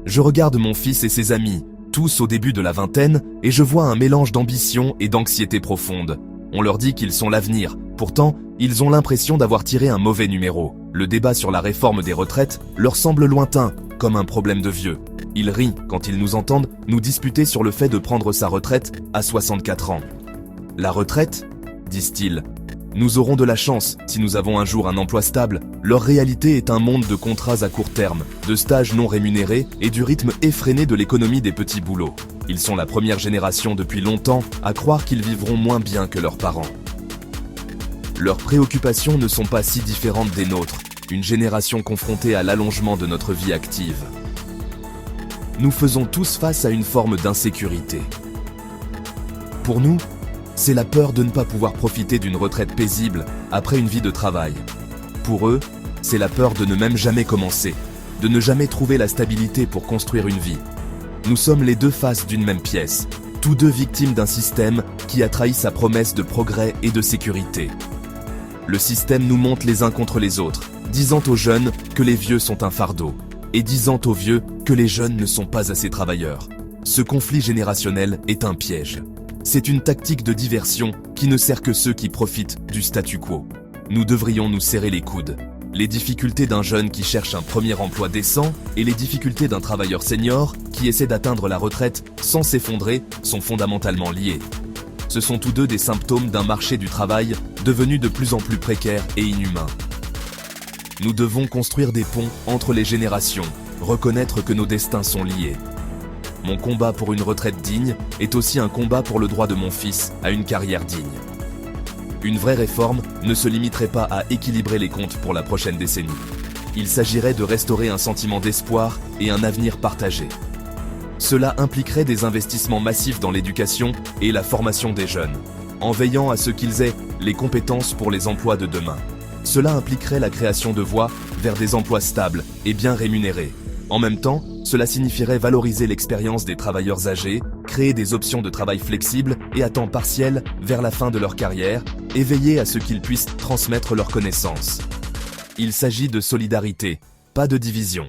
Je regarde mon fils et ses amis, tous au début de la vingtaine, et je vois un mélange d'ambition et d'anxiété profonde. On leur dit qu'ils sont l'avenir, pourtant, ils ont l'impression d'avoir tiré un mauvais numéro. Le débat sur la réforme des retraites leur semble lointain, comme un problème de vieux. Ils rient quand ils nous entendent nous disputer sur le fait de prendre sa retraite à 64 ans. La retraite, disent-ils. Nous aurons de la chance si nous avons un jour un emploi stable. Leur réalité est un monde de contrats à court terme, de stages non rémunérés et du rythme effréné de l'économie des petits boulots. Ils sont la première génération depuis longtemps à croire qu'ils vivront moins bien que leurs parents. Leurs préoccupations ne sont pas si différentes des nôtres, une génération confrontée à l'allongement de notre vie active. Nous faisons tous face à une forme d'insécurité. Pour nous, c'est la peur de ne pas pouvoir profiter d'une retraite paisible après une vie de travail. Pour eux, c'est la peur de ne même jamais commencer, de ne jamais trouver la stabilité pour construire une vie. Nous sommes les deux faces d'une même pièce, tous deux victimes d'un système qui a trahi sa promesse de progrès et de sécurité. Le système nous monte les uns contre les autres, disant aux jeunes que les vieux sont un fardeau, et disant aux vieux que les jeunes ne sont pas assez travailleurs. Ce conflit générationnel est un piège. C'est une tactique de diversion qui ne sert que ceux qui profitent du statu quo. Nous devrions nous serrer les coudes. Les difficultés d'un jeune qui cherche un premier emploi décent et les difficultés d'un travailleur senior qui essaie d'atteindre la retraite sans s'effondrer sont fondamentalement liées. Ce sont tous deux des symptômes d'un marché du travail devenu de plus en plus précaire et inhumain. Nous devons construire des ponts entre les générations, reconnaître que nos destins sont liés. Mon combat pour une retraite digne est aussi un combat pour le droit de mon fils à une carrière digne. Une vraie réforme ne se limiterait pas à équilibrer les comptes pour la prochaine décennie. Il s'agirait de restaurer un sentiment d'espoir et un avenir partagé. Cela impliquerait des investissements massifs dans l'éducation et la formation des jeunes, en veillant à ce qu'ils aient les compétences pour les emplois de demain. Cela impliquerait la création de voies vers des emplois stables et bien rémunérés. En même temps, cela signifierait valoriser l'expérience des travailleurs âgés, créer des options de travail flexibles et à temps partiel vers la fin de leur carrière, et veiller à ce qu'ils puissent transmettre leurs connaissances. Il s'agit de solidarité, pas de division.